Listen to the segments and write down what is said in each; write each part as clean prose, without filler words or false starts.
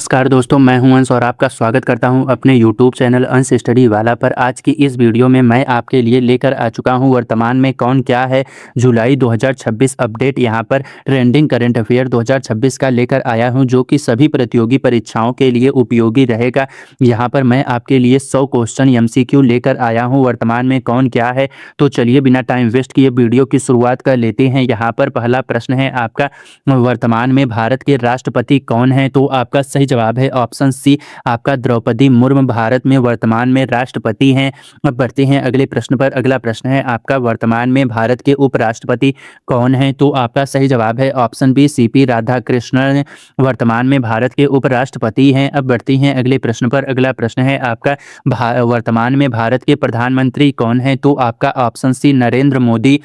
नमस्कार दोस्तों, मैं हूं अंश और आपका स्वागत करता हूं अपने YouTube चैनल अंश स्टडी वाला पर। आज की इस वीडियो में मैं आपके लिए लेकर आ चुका हूं वर्तमान में कौन क्या है जुलाई 2026 अपडेट। यहां पर ट्रेंडिंग करंट अफेयर 2026 का लेकर आया हूं जो कि सभी प्रतियोगी परीक्षाओं के लिए उपयोगी रहेगा। यहां पर मैं आपके लिए 100 क्वेश्चन MCQ लेकर आया हूँ वर्तमान में कौन क्या है। तो चलिए बिना टाइम वेस्ट किए वीडियो की शुरुआत कर लेते हैं। यहाँ पर पहला प्रश्न है आपका, वर्तमान में भारत के राष्ट्रपति कौन है? तो आपका सही जवाब है ऑप्शन सी, आपका द्रौपदी मुर्मू भारत में वर्तमान में राष्ट्रपति हैं। अब बढ़ते हैं अगले प्रश्न पर। अगला प्रश्न है आपका, वर्तमान में भारत के उपराष्ट्रपति कौन है? तो आपका सही जवाब है ऑप्शन बी, CP राधाकृष्णन वर्तमान में भारत के उपराष्ट्रपति हैं। अब बढ़ते हैं अगले प्रश्न पर। अगला प्रश्न है आपका, वर्तमान में भारत के प्रधानमंत्री कौन है? तो आपका ऑप्शन सी, नरेंद्र मोदी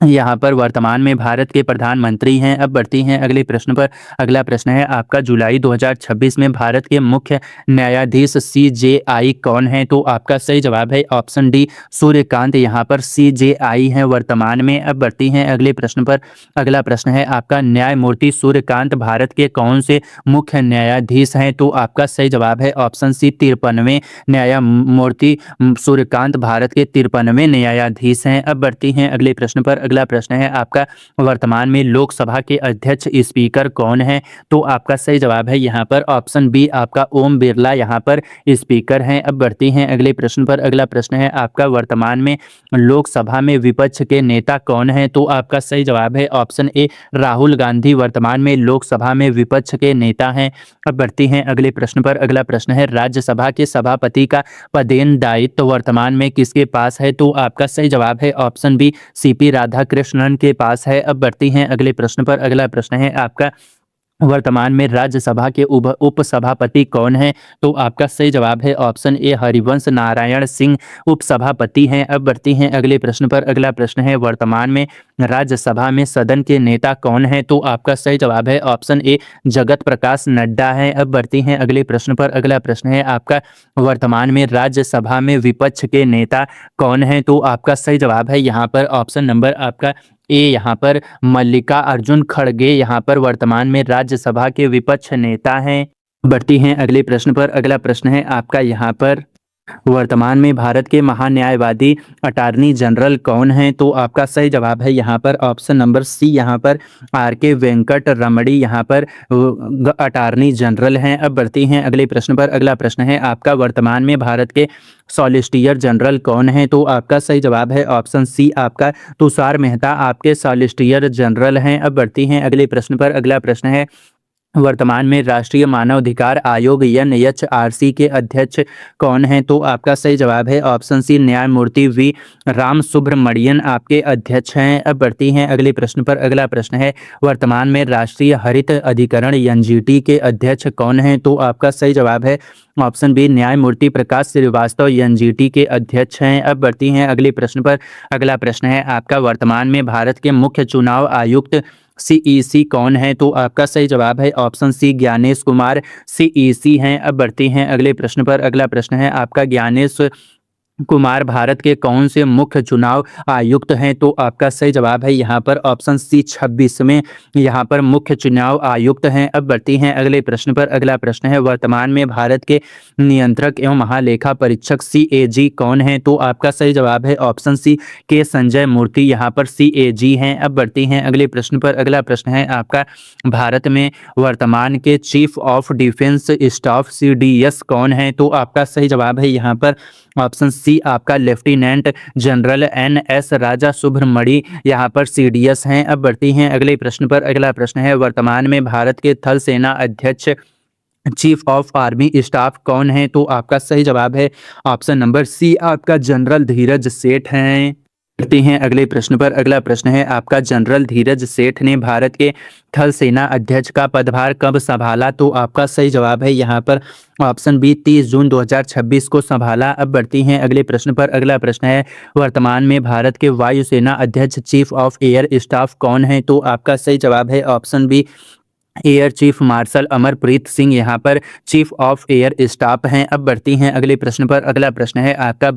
यहाँ पर वर्तमान में भारत के प्रधानमंत्री हैं। अब बढ़ती हैं अगले प्रश्न पर। अगला प्रश्न है आपका, जुलाई 2026 में भारत के मुख्य न्यायाधीश CJI कौन है? तो आपका सही जवाब है ऑप्शन डी, सूर्यकांत यहाँ पर CJI हैं वर्तमान में। अब बढ़ती हैं अगले प्रश्न पर। अगला प्रश्न है आपका, न्यायमूर्ति सूर्यकांत भारत के कौन से मुख्य न्यायाधीश हैं? तो आपका सही जवाब है ऑप्शन सी, 53वें न्यायमूर्ति सूर्यकांत भारत के 53वें न्यायाधीश हैं। अब बढ़ती हैं अगले प्रश्न पर। अगला प्रश्न है आपका, वर्तमान में लोकसभा के अध्यक्ष स्पीकर कौन है? तो आपका सही जवाब है यहाँ पर ऑप्शन बी, आपका ओम बिरला यहाँ पर स्पीकर हैं। अब बढ़ते हैं अगले प्रश्न पर। अगला प्रश्न है आपका, वर्तमान में लोकसभा में विपक्ष के नेता कौन है? तो आपका सही जवाब है ऑप्शन ए, राहुल गांधी वर्तमान में लोकसभा में विपक्ष के नेता हैं। अब बढ़ते हैं अगले प्रश्न पर। अगला प्रश्न है, राज्यसभा के सभापति का पदेन दायित्व वर्तमान में किसके पास है? तो आपका सही जवाब है ऑप्शन बी, CP राधाकृष्णन के पास है। अब बढ़ती हैं अगले प्रश्न पर। अगला प्रश्न है आपका, वर्तमान में राज्यसभा के उपसभापति कौन है? तो आपका सही जवाब है ऑप्शन ए, हरिवंश नारायण सिंह उपसभापति हैं। अब बढ़ती हैं अगले प्रश्न पर। अगला प्रश्न है, वर्तमान में राज्यसभा में सदन के नेता कौन है? तो आपका सही जवाब है ऑप्शन ए, जगत प्रकाश नड्डा है। अब बढ़ती हैं अगले प्रश्न पर। अगला प्रश्न है आपका, वर्तमान में राज्यसभा में विपक्ष के नेता कौन है? तो आपका सही जवाब है यहाँ पर ऑप्शन नंबर आपका ए, यहाँ पर मल्लिका अर्जुन खड़गे यहाँ पर वर्तमान में राज्यसभा के विपक्ष नेता हैं। बढ़ती हैं अगले प्रश्न पर। अगला प्रश्न है आपका, यहाँ पर वर्तमान में भारत के महान्यायवादी अटॉर्नी जनरल कौन है? तो आपका सही जवाब है यहाँ पर ऑप्शन नंबर सी, यहाँ पर RK वेंकट रमणी यहाँ पर अटॉर्नी जनरल हैं। अब बढ़ती हैं अगले प्रश्न पर। अगला प्रश्न है आपका, वर्तमान में भारत के सॉलिसिटर जनरल कौन है? तो आपका सही जवाब है ऑप्शन सी, आपका तुषार मेहता आपके सॉलिसिटर जनरल हैं। अब बढ़ती हैं अगले प्रश्न पर। अगला प्रश्न है, वर्तमान में राष्ट्रीय मानवाधिकार आयोग NHRC के अध्यक्ष कौन है? तो आपका सही जवाब है ऑप्शन सी, न्यायमूर्ति V राम सुब्रमणियन आपके अध्यक्ष हैं। अब बढ़ती हैं अगले प्रश्न पर। अगला प्रश्न है, वर्तमान में राष्ट्रीय हरित अधिकरण NGT के अध्यक्ष कौन है? तो आपका सही जवाब है ऑप्शन बी, न्यायमूर्ति प्रकाश श्रीवास्तव NGT के अध्यक्ष हैं। अब बढ़ती हैं अगले प्रश्न पर। अगला प्रश्न है आपका, वर्तमान में भारत के मुख्य चुनाव आयुक्त CEC कौन है? तो आपका सही जवाब है option C, Gyanesh Kumar CEC हैं। अब बढ़ते हैं अगले प्रश्न पर। अगला प्रश्न है आपका, ज्ञानेश कुमार भारत के कौन से मुख्य चुनाव आयुक्त हैं? तो आपका सही जवाब है यहाँ पर ऑप्शन सी, 26वें यहाँ पर मुख्य चुनाव आयुक्त हैं। अब बढ़ती हैं अगले प्रश्न पर। अगला प्रश्न है, वर्तमान में भारत के नियंत्रक एवं महालेखा परीक्षक CAG कौन है? तो आपका सही जवाब है ऑप्शन सी, के संजय मूर्ति यहाँ पर CAG हैं। अब बढ़ती हैं अगले प्रश्न पर। अगला प्रश्न है आपका, भारत में वर्तमान के chief of defence staff CDS कौन है? तो आपका सही जवाब है यहाँ पर ऑप्शन सी, आपका लेफ्टिनेंट जनरल NS राजा सुब्रमणी यहाँ पर CDS हैं। अब बढ़ती हैं अगले प्रश्न पर। अगला प्रश्न है, वर्तमान में भारत के थल सेना अध्यक्ष चीफ ऑफ आर्मी स्टाफ कौन है? तो आपका सही जवाब है ऑप्शन नंबर सी, आपका जनरल धीरज सेठ हैं। बढ़ते हैं अगले प्रश्न पर। अगला प्रश्न है आपका, जनरल धीरज सेठ ने भारत के थल सेना अध्यक्ष का पदभार कब संभाला? तो आपका सही जवाब है यहाँ पर ऑप्शन बी, 30 जून 2026 को संभाला। अब बढ़ती हैं अगले प्रश्न पर। अगला प्रश्न है, वर्तमान में भारत के वायुसेना अध्यक्ष चीफ ऑफ एयर स्टाफ कौन है? तो आपका सही जवाब है option B, air chief marshal Amarpreet Singh यहाँ पर चीफ ऑफ एयर स्टाफ हैं। अब बढ़ती हैं अगले प्रश्न पर। अगला प्रश्न है आपका,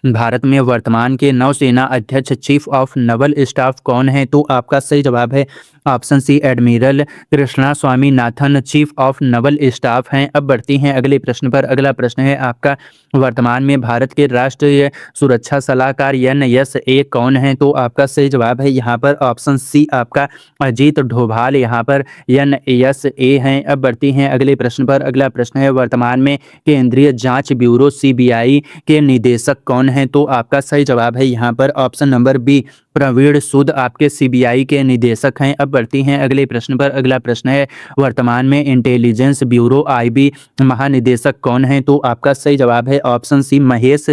भारत में वर्तमान के नौसेना अध्यक्ष चीफ ऑफ नवल स्टाफ कौन है? तो आपका सही जवाब है option C admiral Krishna Swaminathan chief of naval staff हैं। अब बढ़ती हैं अगले प्रश्न पर। अगला प्रश्न है आपका, वर्तमान में भारत के राष्ट्रीय सुरक्षा सलाहकार NSA कौन है? तो आपका सही जवाब है यहाँ पर ऑप्शन सी आपका अजीत डोभाल यहाँ पर NSA हैं। अब बढ़ती हैं अगले प्रश्न पर। अगला प्रश्न है, वर्तमान में केंद्रीय जांच ब्यूरो CBI के निदेशक कौन हैं? तो आपका सही जवाब है यहाँ पर ऑप्शन नंबर बी प्रवीण सूद आपके CBI के निदेशक हैं। अब बढ़ती हैं अगले प्रश्न पर। अगला प्रश्न है, वर्तमान में इंटेलिजेंस ब्यूरो IB महानिदेशक कौन है? तो आपका सही जवाब है option C Mahesh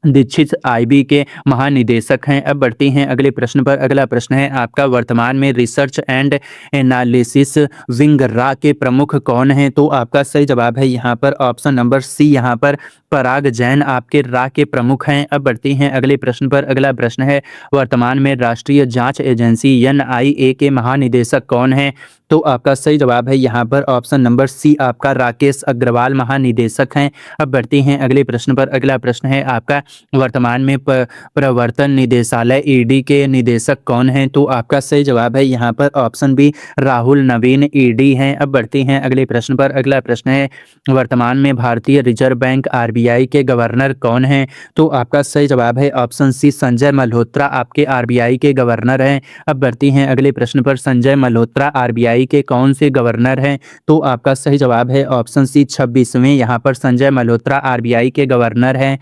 Dikshit IB के महानिदेशक हैं। अब बढ़ती हैं अगले प्रश्न पर। अगला प्रश्न है आपका, वर्तमान में रिसर्च एंड एनालिसिस विंग रा के प्रमुख कौन हैं? तो आपका सही जवाब है यहाँ पर ऑप्शन नंबर सी यहाँ पर पराग जैन आपके रा के प्रमुख हैं। अब बढ़ती हैं अगले प्रश्न पर। अगला प्रश्न है, वर्तमान में राष्ट्रीय जांच एजेंसी NIA के महानिदेशक कौन हैं? तो आपका सही जवाब है यहाँ पर ऑप्शन नंबर सी आपका राकेश अग्रवाल महानिदेशक हैं। अब बढ़ती हैं अगले प्रश्न पर। अगला प्रश्न है आपका, वर्तमान में प्रवर्तन निदेशालय ED के निदेशक कौन हैं? तो आपका सही जवाब है यहाँ पर ऑप्शन बी राहुल नवीन ED हैं। अब बढ़ती हैं अगले प्रश्न पर। अगला प्रश्न है, वर्तमान में भारतीय रिजर्व बैंक RBI के गवर्नर कौन हैं? तो आपका सही जवाब है ऑप्शन सी संजय मल्होत्रा आपके RBI के गवर्नर हैं। अब बढ़ती हैं अगले प्रश्न पर। संजय मल्होत्रा RBI के कौन से गवर्नर हैं? तो आपका सही जवाब है ऑप्शन सी 26वें यहाँ पर संजय मल्होत्रा RBI के गवर्नर हैं।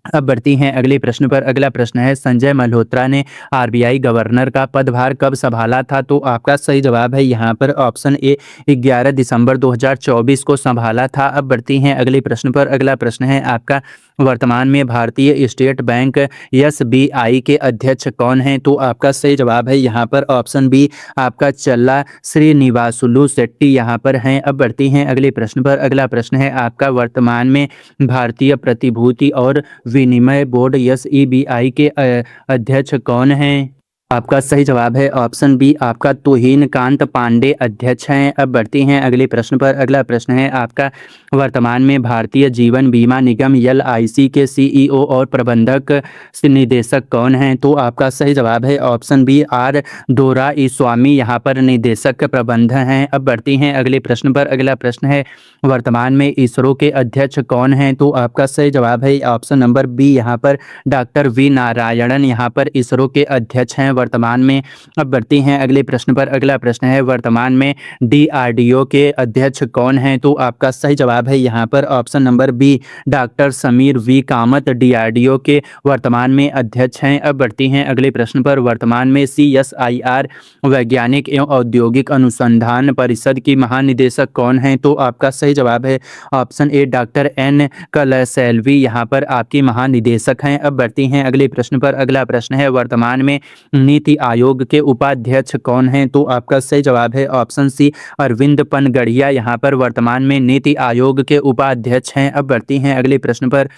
अब बढ़ती हैं अगले प्रश्न पर। अगला प्रश्न है, संजय मल्होत्रा ने RBI गवर्नर का पदभार कब संभाला था? तो आपका सही जवाब है यहाँ पर ऑप्शन ए 11 दिसंबर 2024 को संभाला था। अब बढ़ती हैं अगले प्रश्न पर। अगला प्रश्न है आपका, वर्तमान में भारतीय स्टेट बैंक SBI के अध्यक्ष कौन हैं? तो आपका सही जवाब है यहाँ पर ऑप्शन बी आपका चल्ला श्रीनिवासुलु शेट्टी यहाँ पर हैं। अब बढ़ती हैं अगले प्रश्न पर। अगला प्रश्न है आपका, वर्तमान में भारतीय प्रतिभूति और विनिमय बोर्ड SEBI के अध्यक्ष कौन हैं? आपका सही जवाब है ऑप्शन बी आपका तुहिन कांत पांडे अध्यक्ष हैं। अब बढ़ती हैं अगले प्रश्न पर। अगला प्रश्न है आपका, वर्तमान में भारतीय जीवन बीमा निगम LIC के CEO और प्रबंधक निदेशक कौन हैं? तो आपका सही जवाब है ऑप्शन बी R दोराईस्वामी यहाँ पर निदेशक प्रबंधक हैं। अब बढ़ती हैं अगले प्रश्न पर। अगला प्रश्न है, वर्तमान में ISRO के अध्यक्ष कौन हैं? तो आपका सही जवाब है ऑप्शन नंबर बी यहाँ पर डॉक्टर V नारायणन यहाँ पर ISRO के अध्यक्ष हैं वर्तमान में। अब बढ़ती हैं अगले प्रश्न पर। अगला प्रश्न है, वर्तमान में DRDO के अध्यक्ष कौन हैं? तो आपका सही जवाब है यहाँ पर option number B doctor Sameer V Kamat DRDO के वर्तमान में अध्यक्ष हैं। अब बढ़ती हैं अगले प्रश्न पर। वर्तमान में CSIR वैज्ञानिक एवं औद्योगिक अनुसंधान परिषद की महानिदेशक कौन हैं? तो आपका सही जवाब है ऑप्शन ए डॉक्टर N कलसेल्वी यहाँ पर आपकी महानिदेशक हैं। अब बढ़ती हैं अगले प्रश्न पर। अगला प्रश्न है, वर्तमान में नीति आयोग के उपाध्यक्ष कौन हैं? तो आपका सही जवाब है ऑप्शन सी अरविंद पनगड़िया यहाँ पर वर्तमान में नीति आयोग के उपाध्यक्ष हैं। अब बढ़ती हैं अगले प्रश्न पर।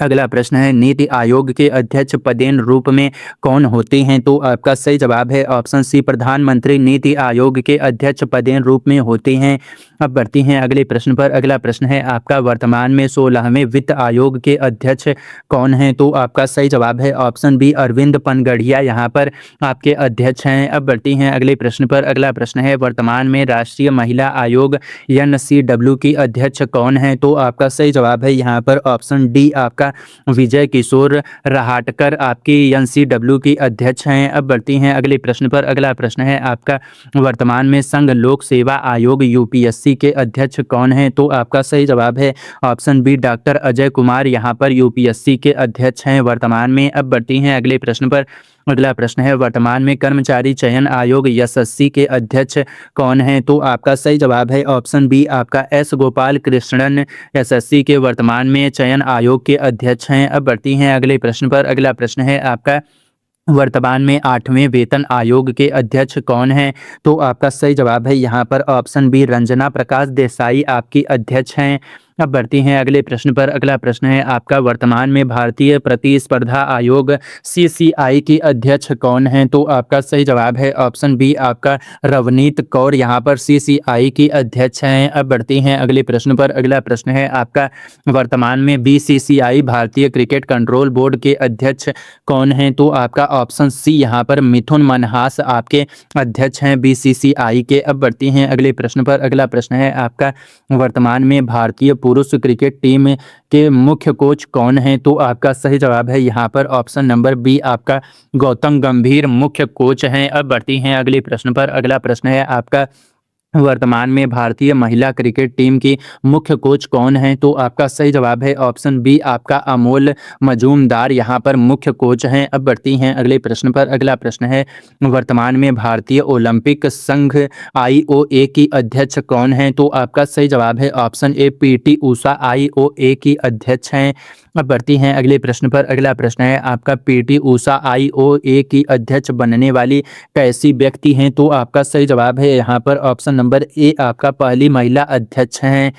अगला प्रश्न है, नीति आयोग के अध्यक्ष पदेन रूप में कौन होते हैं? तो आपका सही जवाब है ऑप्शन सी प्रधानमंत्री नीति आयोग के अध्यक्ष पदेन रूप में होते हैं। अब बढ़ती हैं अगले प्रश्न पर। अगला प्रश्न है आपका, वर्तमान में 16वें वित्त आयोग के अध्यक्ष कौन हैं? तो आपका सही जवाब है ऑप्शन बी अरविंद पनगड़िया यहाँ पर आपके अध्यक्ष हैं। अब बढ़ती हैं अगले प्रश्न पर। अगला प्रश्न है, वर्तमान में राष्ट्रीय महिला आयोग NCW की अध्यक्ष कौन है? तो आपका सही जवाब है यहाँ पर ऑप्शन डी आपका विजय किशोर रहाटकर आपकी NCW की अध्यक्ष हैं। अब बढ़ती हैं अगले प्रश्न पर। अगला प्रश्न है आपका, वर्तमान में संघ लोक सेवा आयोग UPSC के अध्यक्ष कौन हैं? तो आपका सही जवाब है option B doctor Ajay Kumar यहाँ पर UPSC के अध्यक्ष हैं वर्तमान में। अब बढ़ती हैं अगले प्रश्न पर। अगला प्रश्न है, वर्तमान में कर्मचारी चयन आयोग SSC के अध्यक्ष कौन हैं? तो आपका सही जवाब है ऑप्शन बी आपका S गोपाल कृष्णन SSC के वर्तमान में चयन आयोग के अध्यक्ष हैं। अब बढ़ती हैं अगले प्रश्न पर। अगला प्रश्न है आपका, वर्तमान में 8वें वेतन आयोग के अध्यक्ष कौन हैं? तो आपका सही जवाब है यहाँ पर ऑप्शन बी रंजना प्रकाश देसाई आपकी अध्यक्ष हैं। अब बढ़ती हैं अगले प्रश्न पर। अगला प्रश्न है आपका, वर्तमान में भारतीय प्रतिस्पर्धा आयोग सीसीआई की अध्यक्ष कौन है? तो आपका सही जवाब है ऑप्शन बी आपका रवनीत कौर यहाँ पर सीसीआई की अध्यक्ष हैं। अब बढ़ती हैं अगले प्रश्न पर। अगला प्रश्न है आपका, वर्तमान में बीसीसीआई भारतीय क्रिकेट कंट्रोल बोर्ड के अध्यक्ष कौन हैं? तो आपका ऑप्शन सी यहाँ पर मिथुन मनहास आपके अध्यक्ष हैं बीसीसीआई के। अब बढ़ती हैं अगले प्रश्न पर। अगला प्रश्न है आपका, वर्तमान में भारतीय पुरुष क्रिकेट टीम के मुख्य कोच कौन हैं? तो आपका सही जवाब है यहाँ पर ऑप्शन नंबर बी आपका गौतम गंभीर मुख्य कोच हैं। अब बढ़ती हैं अगले प्रश्न पर। अगला प्रश्न है आपका, वर्तमान में भारतीय महिला क्रिकेट टीम की मुख्य कोच कौन है? तो आपका सही जवाब है ऑप्शन बी आपका अमोल मजूमदार यहाँ पर मुख्य कोच हैं। अब बढ़ती हैं अगले प्रश्न पर। अगला प्रश्न है, वर्तमान में भारतीय ओलंपिक संघ आईओए की अध्यक्ष कौन है? तो आपका सही जवाब है option A PT Usha IOA की अध्यक्ष हैं। अब बढ़ती हैं अगले प्रश्न पर। अगला प्रश्न है आपका, पीटी उषा आईओए की अध्यक्ष बनने वाली कैसी व्यक्ति हैं? तो आपका सही जवाब है यहाँ पर ऑप्शन नंबर ए आपका पहली महिला अध्यक्ष हैं।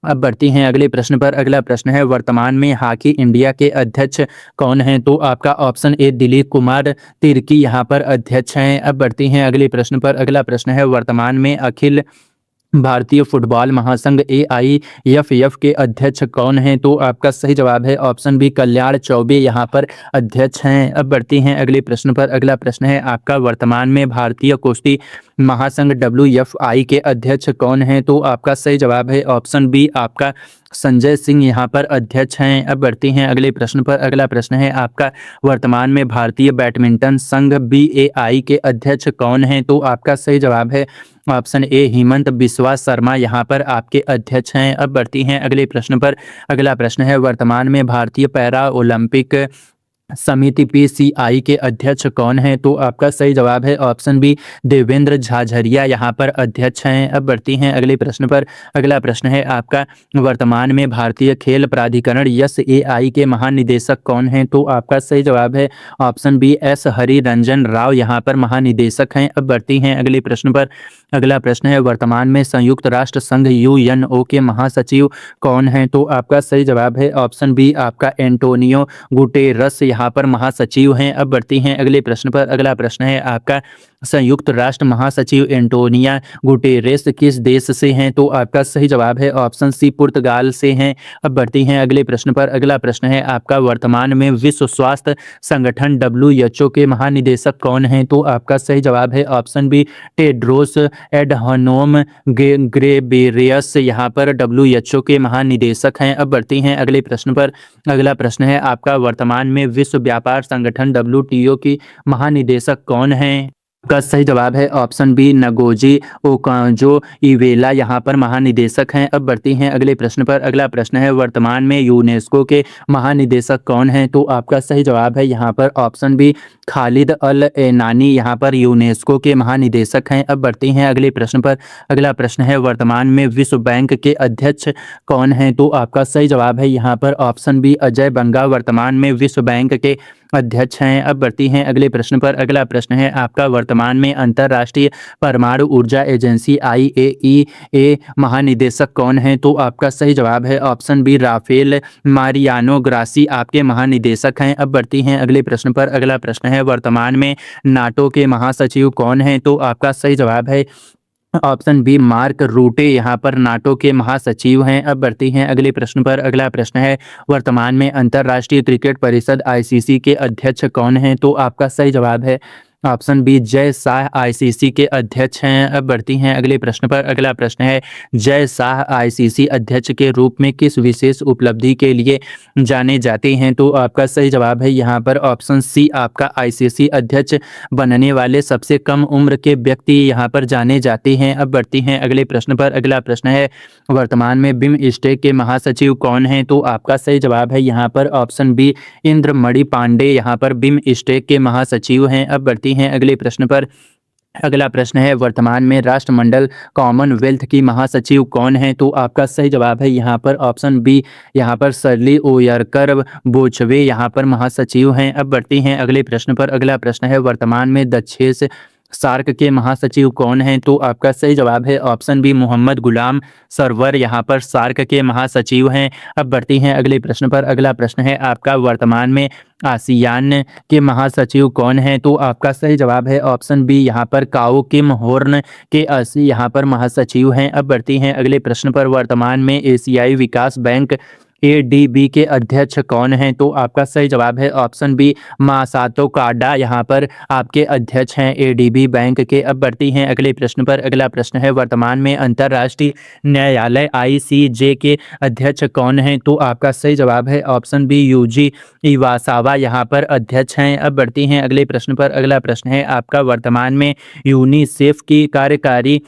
अब बढ़ती हैं अगले प्रश्न पर। अगला प्रश्न है, वर्तमान में हॉकी इंडिया के अध्यक्ष कौन हैं? तो आपका ऑप्शन ए दिलीप कुमार तिर्की यहाँ पर अध्यक्ष हैं। अब बढ़ती हैं अगले प्रश्न पर। अगला प्रश्न है, वर्तमान में अखिल भारतीय फुटबॉल महासंघ एआईएफएफ के अध्यक्ष कौन हैं? तो आपका सही जवाब है ऑप्शन बी कल्याण चौबे यहाँ पर अध्यक्ष हैं। अब बढ़ती हैं अगले प्रश्न पर। अगला प्रश्न है आपका, वर्तमान में भारतीय कुश्ती महासंघ डब्ल्यूएफआई के अध्यक्ष कौन हैं? तो आपका सही जवाब है ऑप्शन बी आपका संजय सिंह यहाँ पर अध्यक्ष हैं। अब बढ़ती हैं अगले प्रश्न पर। अगला प्रश्न है आपका, वर्तमान में भारतीय बैडमिंटन संघ बीएआई के अध्यक्ष कौन हैं? तो आपका सही जवाब है ऑप्शन ए हेमंत बिस्वा शर्मा यहाँ पर आपके अध्यक्ष हैं। अब बढ़ती हैं अगले प्रश्न पर। अगला प्रश्न है, वर्तमान में भारतीय पैरा ओलंपिक समिति पीसीआई के अध्यक्ष कौन है? तो आपका सही जवाब है ऑप्शन बी देवेंद्र झाझरिया यहाँ पर अध्यक्ष हैं। अब बढ़ती हैं अगले प्रश्न पर। अगला प्रश्न है आपका, वर्तमान में भारतीय खेल प्राधिकरण एसएआई के महानिदेशक कौन हैं? तो आपका सही जवाब है option B S Hari Ranjan Rao यहाँ पर महानिदेशक हैं। अब बढ़ती हैं अगले प्रश्न पर। अगला प्रश्न है, वर्तमान में संयुक्त राष्ट्र संघ यूएनओ के महासचिव कौन हैं? तो आपका सही जवाब है ऑप्शन बी आपका एंटोनियो गुटेरस यहाँ पर महासचिव हैं। अब बढ़ती हैं अगले प्रश्न पर। अगला प्रश्न है आपका, संयुक्त राष्ट्र महासचिव एंटोनिया गुटेरेस किस देश से हैं? तो आपका सही जवाब है ऑप्शन सी पुर्तगाल से हैं। अब बढ़ती हैं अगले प्रश्न पर। अगला प्रश्न है आपका, वर्तमान में विश्व स्वास्थ्य संगठन डब्ल्यूएचओ के महानिदेशक कौन हैं? तो आपका सही जवाब है ऑप्शन बी टेड्रोस एडहानोम घेब्रेयेसस यहाँ पर डब्ल्यूएचओ के महानिदेशक हैं। अब बढ़ती हैं अगले प्रश्न पर। अगला प्रश्न है आपका, वर्तमान में विश्व व्यापार संगठन डब्ल्यूटीओ की महानिदेशक कौन हैं? का सही जवाब है ऑप्शन बी नगोजी ओकांजो इवेला यहाँ पर महानिदेशक हैं। अब बढ़ती हैं अगले प्रश्न पर। अगला प्रश्न है, वर्तमान में यूनेस्को के महानिदेशक कौन हैं? तो आपका सही जवाब है यहाँ पर ऑप्शन बी खालिद अल एनानी यहाँ पर यूनेस्को के महानिदेशक हैं। अब बढ़ती हैं अगले प्रश्न पर। अगला प्रश्न है, वर्तमान में विश्व बैंक के अध्यक्ष कौन हैं? तो आपका सही जवाब है यहाँ पर ऑप्शन बी अजय बंगा वर्तमान में विश्व बैंक के अध्यक्ष हैं। अब बढ़ती हैं अगले प्रश्न पर। अगला प्रश्न है आपका, वर्तमान में अंतर्राष्ट्रीय परमाणु ऊर्जा एजेंसी आईएईए महानिदेशक कौन हैं? तो आपका सही जवाब है option B Rafael Mariano Grossi आपके महानिदेशक हैं। अब बढ़ती हैं अगले प्रश्न पर। अगला प्रश्न है, वर्तमान में नाटो के महासचिव कौन हैं? तो आपका सही जवाब है ऑप्शन बी मार्क रूटे यहाँ पर नाटो के महासचिव हैं। अब बढ़ती हैं अगले प्रश्न पर। अगला प्रश्न है, वर्तमान में अंतर्राष्ट्रीय क्रिकेट परिषद आईसीसी के अध्यक्ष कौन हैं? तो आपका सही जवाब है option B Jay Shah ICC के अध्यक्ष हैं। अब बढ़ती हैं अगले प्रश्न पर। अगला प्रश्न है, जय शाह आईसीसी अध्यक्ष के रूप में किस विशेष उपलब्धि के लिए जाने जाते हैं? तो आपका सही जवाब है यहाँ पर ऑप्शन सी आपका आईसीसी अध्यक्ष बनने वाले सबसे कम उम्र के व्यक्ति यहाँ पर जाने जाते हैं। अब बढ़ती हैं अगले प्रश्न पर। अगला प्रश्न है, वर्तमान में बिमस्टेक के महासचिव कौन हैं? तो आपका सही जवाब है यहाँ पर ऑप्शन बी इंद्रमणि पांडे यहाँ पर बिमस्टेक के महासचिव हैं। अब बढ़ती हैं अगले प्रश्न पर। अगला प्रश्न है, वर्तमान में राष्ट्रमंडल कॉमनवेल्थ की महासचिव कौन है? तो आपका सही जवाब है यहाँ पर ऑप्शन बी यहाँ पर सरली ओयरकर बोचवे यहाँ पर महासचिव हैं। अब बढ़ती हैं अगले प्रश्न पर। अगला प्रश्न है, वर्तमान में दक्षेश सार्क के महासचिव कौन हैं? तो आपका सही जवाब है ऑप्शन बी मोहम्मद गुलाम सरवर यहाँ पर सार्क के महासचिव हैं। अब बढ़ती हैं अगले प्रश्न पर। अगला प्रश्न है आपका, वर्तमान में आसियान के महासचिव कौन हैं? तो आपका सही जवाब है ऑप्शन बी यहाँ पर काओ किम होर्न के यहाँ पर महासचिव हैं। अब बढ़ती हैं अगले प्रश्न पर। वर्तमान में एशियाई विकास बैंक एडीबी के अध्यक्ष कौन हैं? तो आपका सही जवाब है ऑप्शन बी मासातो काडा यहाँ पर आपके अध्यक्ष हैं एडीबी बैंक के। अब बढ़ती हैं अगले प्रश्न पर। अगला प्रश्न है, वर्तमान में अंतर्राष्ट्रीय न्यायालय आईसीजे के अध्यक्ष कौन हैं? तो आपका सही जवाब है ऑप्शन बी यूजी इवासावा यहाँ पर अध्यक्ष हैं। अब बढ़ती हैं अगले प्रश्न पर। अगला प्रश्न है आपका, वर्तमान में यूनिसेफ की कार्यकारी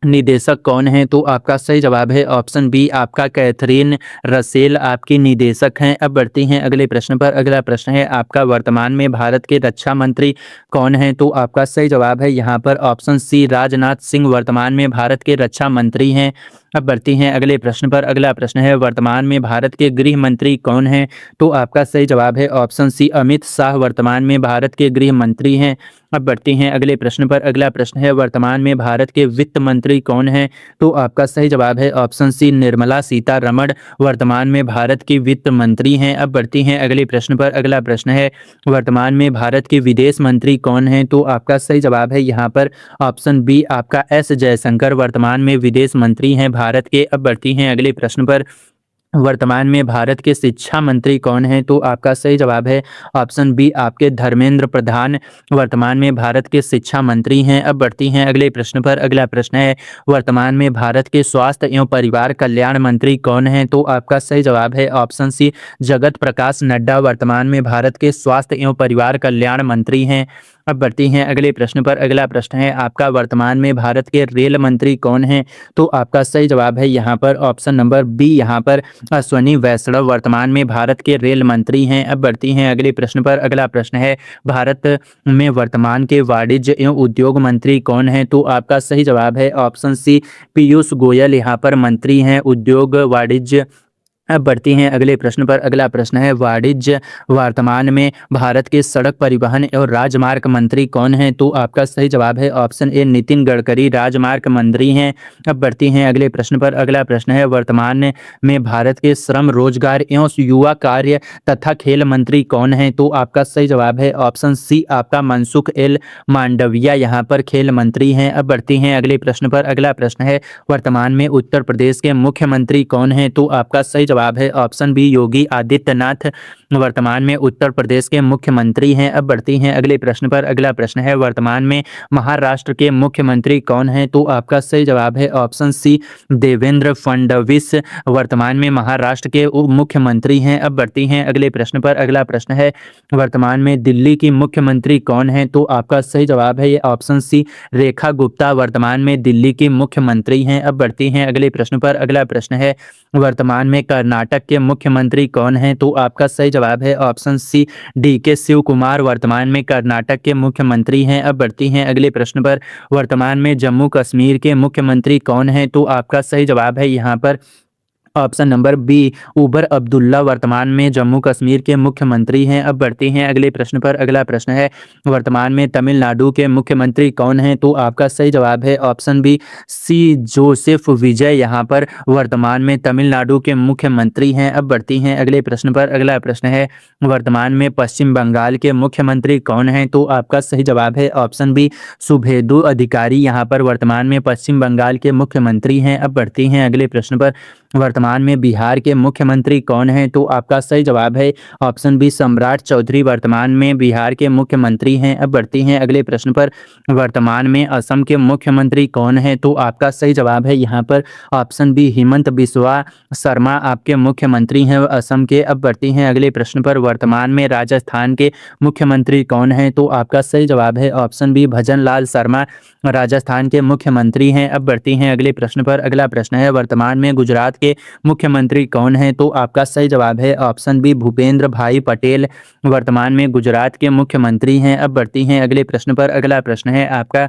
निदेशक कौन है? तो आपका सही जवाब है ऑप्शन बी आपका कैथरीन रसेल आपकी निदेशक हैं। अब बढ़ती हैं अगले प्रश्न पर। अगला प्रश्न है आपका, वर्तमान में भारत के रक्षा मंत्री कौन हैं? तो आपका सही जवाब है यहाँ पर ऑप्शन सी राजनाथ सिंह वर्तमान में भारत के रक्षा मंत्री हैं। अब बढ़ती हैं अगले प्रश्न पर। अगला प्रश्न है, वर्तमान में भारत के गृह मंत्री कौन हैं? तो आपका सही जवाब है ऑप्शन सी अमित शाह वर्तमान में भारत के गृह मंत्री हैं। अब बढ़ती हैं अगले प्रश्न पर। अगला प्रश्न है, वर्तमान में भारत के वित्त मंत्री कौन हैं? तो आपका सही जवाब है ऑप्शन सी निर्मला सीतारमण वर्तमान में भारत की वित्त मंत्री हैं। अब बढ़ती हैं अगले प्रश्न पर। अगला प्रश्न है, वर्तमान में भारत के विदेश मंत्री कौन हैं? तो आपका सही जवाब है यहाँ पर ऑप्शन बी आपका एस जयशंकर वर्तमान में विदेश मंत्री हैं भारत के। अब बढ़ती हैं अगले प्रश्न पर। वर्तमान में भारत के शिक्षा मंत्री कौन हैं? तो आपका सही जवाब है ऑप्शन बी आपके धर्मेंद्र प्रधान वर्तमान में भारत के शिक्षा मंत्री हैं। अब बढ़ती हैं अगले प्रश्न पर। अगला प्रश्न है, वर्तमान में भारत के स्वास्थ्य एवं परिवार कल्याण मंत्री कौन हैं? तो आपका सही जवाब है ऑप्शन सी जगत प्रकाश नड्डा वर्तमान में भारत के स्वास्थ्य एवं परिवार कल्याण मंत्री हैं। अब बढ़ती हैं अगले प्रश्न पर। अगला प्रश्न है आपका, वर्तमान में भारत के रेल मंत्री कौन हैं? तो आपका सही जवाब है यहाँ पर ऑप्शन नंबर बी यहाँ पर अश्वनी वैष्णव वर्तमान में भारत के रेल मंत्री हैं। अब बढ़ती हैं अगले प्रश्न पर। अगला प्रश्न है, भारत में वर्तमान के वाणिज्य एवं उद्योग मंत्री कौन हैं? तो आपका सही जवाब है ऑप्शन सी पीयूष गोयल यहाँ पर मंत्री हैं उद्योग वाणिज्य। अब बढ़ती हैं अगले प्रश्न पर। अगला प्रश्न है, वाणिज्य वर्तमान में भारत के सड़क परिवहन और राजमार्ग मंत्री कौन हैं? तो आपका सही जवाब है ऑप्शन ए नितिन गडकरी राजमार्ग मंत्री हैं। अब बढ़ती हैं अगले प्रश्न पर। अगला प्रश्न है, वर्तमान में भारत के श्रम रोजगार एवं युवा कार्य तथा खेल मंत्री कौन हैं? तो आपका सही जवाब है ऑप्शन सी आपका मनसुख एल मांडविया यहाँ पर खेल मंत्री हैं। अब बढ़ती हैं अगले प्रश्न पर। अगला प्रश्न है, वर्तमान में उत्तर प्रदेश के मुख्यमंत्री कौन हैं? तो आपका सही जवाब है ऑप्शन बी योगी आदित्यनाथ वर्तमान में उत्तर प्रदेश के मुख्यमंत्री हैं। अब बढ़ती हैं अगले प्रश्न पर। अगला प्रश्न है, वर्तमान में महाराष्ट्र के मुख्यमंत्री कौन हैं? तो आपका सही जवाब है ऑप्शन सी देवेंद्र फडणवीस वर्तमान में महाराष्ट्र के मुख्यमंत्री हैं। अब बढ़ती हैं अगले प्रश्न पर। अगला प्रश्न है, वर्तमान में दिल्ली की मुख्यमंत्री कौन है? तो आपका सही जवाब है ये ऑप्शन सी रेखा गुप्ता वर्तमान में दिल्ली की मुख्यमंत्री हैं। अब बढ़ती हैं अगले प्रश्न पर। अगला प्रश्न है, वर्तमान में कर्नाटक के मुख्यमंत्री कौन हैं? तो आपका सही जवाब है option C DK Shiva Kumar वर्तमान में कर्नाटक के मुख्यमंत्री हैं। अब बढ़ती हैं अगले प्रश्न पर। वर्तमान में जम्मू कश्मीर के मुख्यमंत्री कौन हैं? तो आपका सही जवाब है यहाँ पर ऑप्शन नंबर बी उबर अब्दुल्ला वर्तमान में जम्मू कश्मीर के मुख्यमंत्री हैं। अब बढ़ते हैं अगले प्रश्न पर। अगला प्रश्न है, वर्तमान में तमिलनाडु के मुख्यमंत्री कौन हैं? तो आपका सही जवाब है ऑप्शन बी सी जोसेफ विजय यहाँ पर वर्तमान में तमिलनाडु के मुख्यमंत्री हैं। अब बढ़ती हैं अगले प्रश्न पर। अगला प्रश्न है, वर्तमान में पश्चिम बंगाल के मुख्यमंत्री कौन हैं? तो आपका सही जवाब है ऑप्शन बी शुभेंदु अधिकारी यहाँ पर वर्तमान में पश्चिम बंगाल के मुख्यमंत्री हैं। अब बढ़ती हैं अगले प्रश्न पर। वर्तमान में बिहार के मुख्यमंत्री कौन हैं? तो आपका सही जवाब है ऑप्शन बी सम्राट चौधरी वर्तमान में बिहार के मुख्यमंत्री हैं। अब बढ़ती हैं अगले प्रश्न पर। वर्तमान में असम के मुख्यमंत्री कौन हैं? तो आपका सही जवाब है यहाँ पर ऑप्शन बी हिमंत बिस्वा शर्मा आपके मुख्यमंत्री हैं असम के। अब बढ़ती हैं अगले प्रश्न पर। वर्तमान में राजस्थान के मुख्यमंत्री कौन हैं? तो आपका सही जवाब है ऑप्शन बी भजन लाल शर्मा राजस्थान के मुख्यमंत्री हैं। अब बढ़ती हैं अगले प्रश्न पर। अगला प्रश्न है, वर्तमान में गुजरात के मुख्यमंत्री कौन हैं? तो आपका सही जवाब है ऑप्शन बी भूपेंद्र भाई पटेल वर्तमान में गुजरात के मुख्यमंत्री हैं। अब बढ़ती हैं अगले प्रश्न पर। अगला प्रश्न है आपका,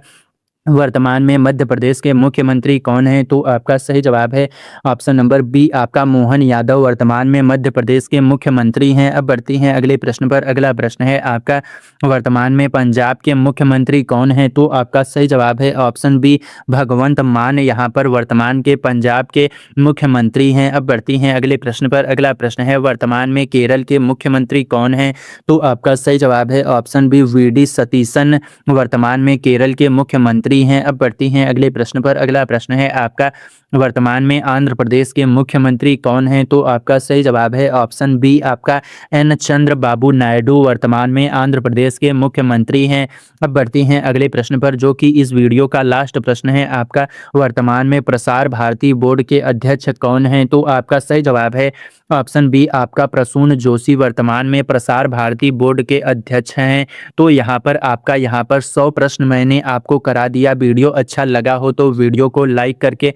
वर्तमान में मध्य प्रदेश के मुख्यमंत्री कौन हैं? तो आपका सही जवाब है ऑप्शन नंबर बी आपका मोहन यादव वर्तमान में मध्य प्रदेश के मुख्यमंत्री हैं। अब बढ़ती हैं अगले प्रश्न पर। अगला प्रश्न है आपका, वर्तमान में पंजाब के मुख्यमंत्री कौन हैं? तो आपका सही जवाब है ऑप्शन बी भगवंत मान यहाँ पर वर्तमान के पंजाब के मुख्यमंत्री हैं। अब बढ़ती हैं अगले प्रश्न पर। अगला प्रश्न है, वर्तमान में केरल के मुख्यमंत्री कौन हैं? तो आपका सही जवाब है ऑप्शन बी वी.डी. सतीशन वर्तमान में केरल के मुख्यमंत्री हैं। अब बढ़ती हैं अगले प्रश्न पर। अगला प्रश्न है आपका, वर्तमान में आंध्र प्रदेश के मुख्यमंत्री कौन हैं? तो आपका सही जवाब है ऑप्शन बी आपका एन चंद्रबाबू नायडू वर्तमान में आंध्र प्रदेश के मुख्यमंत्री हैं। अब बढ़ती हैं अगले प्रश्न पर, जो कि इस वीडियो का लास्ट प्रश्न है आपका, वर्तमान में प्रसार भारती बोर्ड के अध्यक्ष कौन हैं? तो आपका सही जवाब है ऑप्शन बी आपका प्रसून जोशी वर्तमान में प्रसार भारती बोर्ड के अध्यक्ष हैं। तो यहाँ पर आपका 100 प्रश्न मैंने आपको करा दिया। वीडियो अच्छा लगा हो तो वीडियो को लाइक करके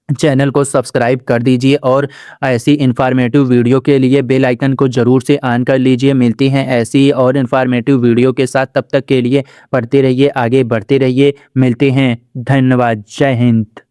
चैनल को सब्सक्राइब कर दीजिए और ऐसी इन्फॉर्मेटिव वीडियो के लिए बेल आइकन को ज़रूर से ऑन कर लीजिए। मिलती हैं ऐसी और इन्फॉर्मेटिव वीडियो के साथ, तब तक के लिए पढ़ते रहिए, आगे बढ़ते रहिए। मिलते हैं, धन्यवाद, जय हिंद।